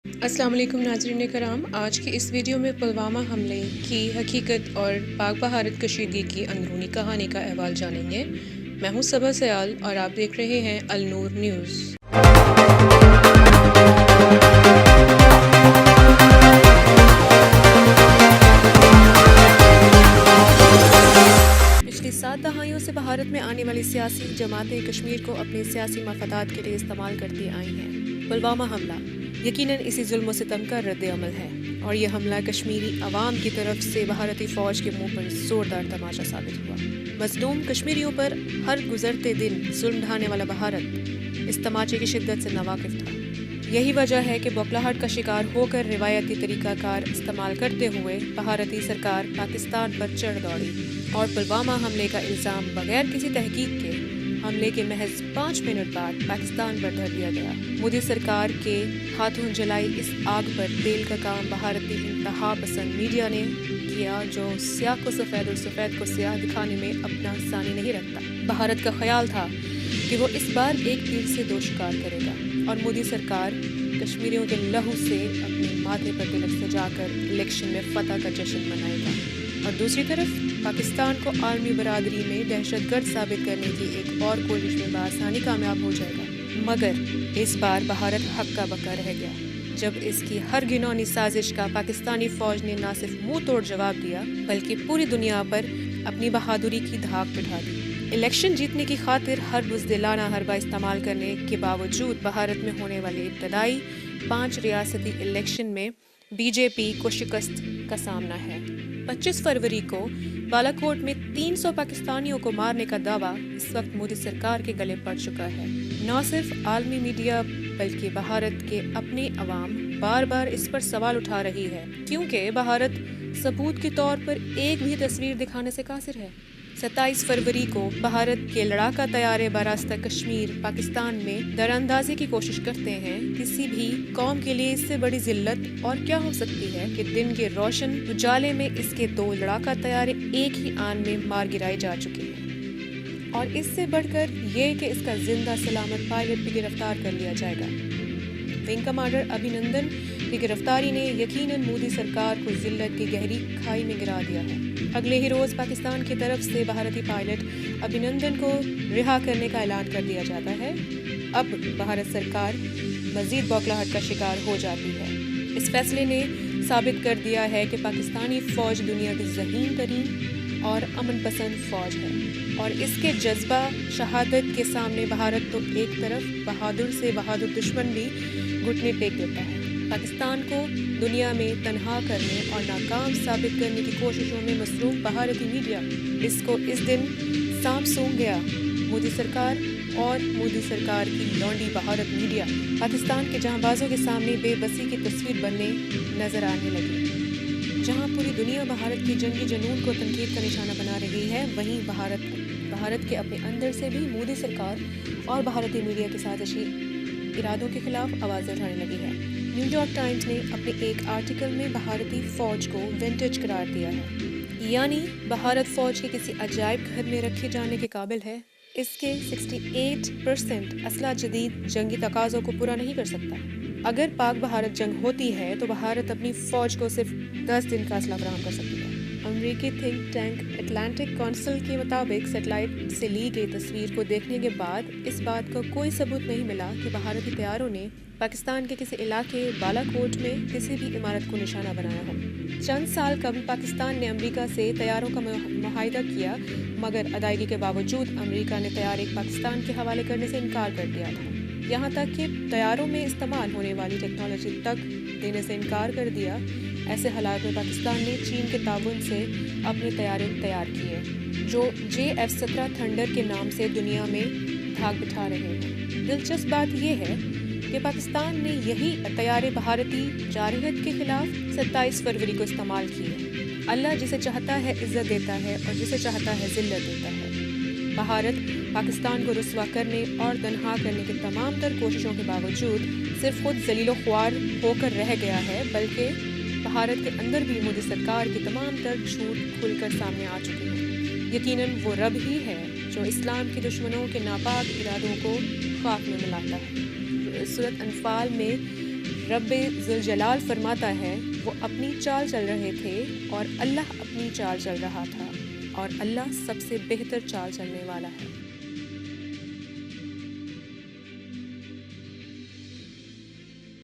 السلام علیکم ناظرین کرام، آج کی اس ویڈیو میں پلوامہ حملے کی حقیقت اور پاک بھارت کشیدگی کی اندرونی کہانی کا احوال جانیں گے۔ میں ہوں صبا سیال اور آپ دیکھ رہے ہیں النور نیوز۔ پچھلی 7 دہائیوں سے بھارت میں آنے والی سیاسی جماعتیں کشمیر کو اپنے سیاسی مفادات کے لیے استعمال کرتی آئی ہیں۔ پلوامہ حملہ یقیناً اسی ظلم و ستم کا رد عمل ہے، اور یہ حملہ کشمیری عوام کی طرف سے بھارتی فوج کے منہ پر زوردار تماشا ثابت ہوا۔ مظلوم کشمیریوں پر ہر گزرتے دن ظلم ڈھانے والا بھارت اس تماچے کی شدت سے ناواقف تھا۔ یہی وجہ ہے کہ بوکھلاہٹ کا شکار ہو کر روایتی طریقہ کار استعمال کرتے ہوئے بھارتی سرکار پاکستان پر چڑھ دوڑی، اور پلوامہ حملے کا الزام بغیر کسی تحقیق کے حملے کے محض 5 منٹ بعد پاکستان پر دھر دیا گیا۔ مودی سرکار کے ہاتھوں جلائی اس آگ پر تیل کا کام بھارتی انتہا پسند میڈیا نے کیا، جو سیاہ کو سفید اور سفید کو سیاہ دکھانے میں اپنا ثانی نہیں رکھتا۔ بھارت کا خیال تھا کہ وہ اس بار ایک تیر سے 2 شکار کرے گا، اور مودی سرکار کشمیریوں کے لہو سے اپنے ماتھے پر تلک سجا کر الیکشن میں فتح کا جشن منائے گا، اور دوسری طرف پاکستان کو عالمی برادری میں دہشت گرد ثابت کرنے کی ایک اور کوشش میں بآسانی کامیاب ہو جائے گا۔ مگر اس بار بھارت ہکا بکا رہ گیا جب اس کی ہر گھنونی سازش کا پاکستانی فوج نے نہ صرف منہ توڑ جواب دیا بلکہ پوری دنیا پر اپنی بہادری کی دھاک بٹھا دی۔ الیکشن جیتنے کی خاطر ہر بزدلانہ حربہ استعمال کرنے کے باوجود بھارت میں ہونے والے ابتدائی 5 ریاستی الیکشن میں بی جے پی کو شکست کا سامنا ہے۔ 25 فروری کو بالاکوٹ میں 300 پاکستانیوں کو مارنے کا دعویٰ اس وقت مودی سرکار کے گلے پڑ چکا ہے۔ نہ صرف عالمی میڈیا بلکہ بھارت کے اپنے عوام بار بار اس پر سوال اٹھا رہی ہے، کیونکہ بھارت ثبوت کے طور پر ایک بھی تصویر دکھانے سے قاصر ہے۔ 27 فروری کو بھارت کے لڑاکا طیارے براستہ کشمیر پاکستان میں دراندازی کی کوشش کرتے ہیں۔ کسی بھی قوم کے لیے اس سے بڑی ذلت اور کیا ہو سکتی ہے کہ دن کے روشن اجالے میں اس کے 2 لڑاکا طیارے ایک ہی آن میں مار گرائے جا چکے ہیں، اور اس سے بڑھ کر یہ کہ اس کا زندہ سلامت پائلٹ بھی گرفتار کر لیا جائے گا۔ ونگ کمانڈر ابھینندن کی گرفتاری نے یقیناً مودی سرکار کو ذلت کی گہری کھائی میں گرا دیا ہے۔ اگلے ہی روز پاکستان کی طرف سے بھارتی پائلٹ ابھینندن کو رہا کرنے کا اعلان کر دیا جاتا ہے۔ اب بھارت سرکار مزید بوکھلاہٹ کا شکار ہو جاتی ہے۔ اس فیصلے نے ثابت کر دیا ہے کہ پاکستانی فوج دنیا کی ذہین ترین اور امن پسند فوج ہے، اور اس کے جذبہ شہادت کے سامنے بھارت تو ایک طرف بہادر سے بہادر دشمن بھی گھٹنے ٹیک دیتا ہے۔ پاکستان کو دنیا میں تنہا کرنے اور ناکام ثابت کرنے کی کوششوں میں مصروف بھارتی میڈیا اس کو اس دن سانپ سونگھ گیا۔ مودی سرکار اور مودی سرکار کی لونڈی بھارت میڈیا پاکستان کے جہاں بازوں کے سامنے بے بسی کی تصویر بننے نظر آنے لگی۔ جہاں پوری دنیا بھارت کی جنگی جنون کو تنقید کا نشانہ بنا رہی ہے، وہیں بھارت کے اپنے اندر سے بھی مودی سرکار اور بھارتی میڈیا کے سازشی ارادوں کے خلاف آوازیں اٹھانے لگی ہے۔ نیو یارک ٹائمز نے اپنے ایک آرٹیکل میں بھارتی فوج کو ونٹیج قرار دیا ہے، یعنی بھارت فوج کے کسی عجائب گھر میں رکھے جانے کے قابل ہے۔ اس کے 68% اسلحہ جدید جنگی تقاضوں کو پورا نہیں کر سکتا۔ اگر پاک بھارت جنگ ہوتی ہے تو بھارت اپنی فوج کو صرف 10 دن کا اسلحہ فراہم کر سکتی ہے۔ امریکی تھنک ٹینک اٹلانٹک کونسل کے مطابق سیٹلائٹ سے لی گئی تصویر کو دیکھنے کے بعد اس بات کا کوئی ثبوت نہیں ملا کہ بھارتی طیاروں نے پاکستان کے کسی علاقے بالاکوٹ میں کسی بھی عمارت کو نشانہ بنایا ہو۔ چند سال قبل پاکستان نے امریکہ سے طیاروں کا معاہدہ کیا، مگر ادائیگی کے باوجود امریکہ نے طیارے پاکستان کے حوالے کرنے سے انکار کر دیا تھا، یہاں تک کہ طیاروں میں استعمال ہونے والی ٹیکنالوجی تک دینے سے انکار کر دیا۔ ایسے حالات میں پاکستان نے چین کے تعاون سے اپنے طیارے تیار کیے، جو JF-17 تھنڈر کے نام سے دنیا میں دھاک بٹھا رہے ہیں۔ دلچسپ بات یہ ہے کہ پاکستان نے یہی طیارے بھارتی جارحیت کے خلاف 27 فروری کو استعمال کیے۔ اللہ جسے چاہتا ہے عزت دیتا ہے اور جسے چاہتا ہے ذلت دیتا ہے۔ بھارت پاکستان کو رسوا کرنے اور تنہا کرنے کی تمام تر کوششوں کے باوجود صرف خود ذلیل و خوار ہو کر رہ گیا ہے، بلکہ بھارت کے اندر بھی مودی سرکار کی تمام تر جھوٹ کھل کر سامنے آ چکے ہیں۔ یقیناً وہ رب ہی ہے جو اسلام کے دشمنوں کے ناپاک ارادوں کو خاک میں ملاتا ہے۔ سورۃ انفال میں رب ذوالجلال فرماتا ہے وہ اپنی چال چل رہے تھے اور اللہ اپنی چال چل رہا تھا، اور اللہ سب سے بہتر چال چلنے والا ہے۔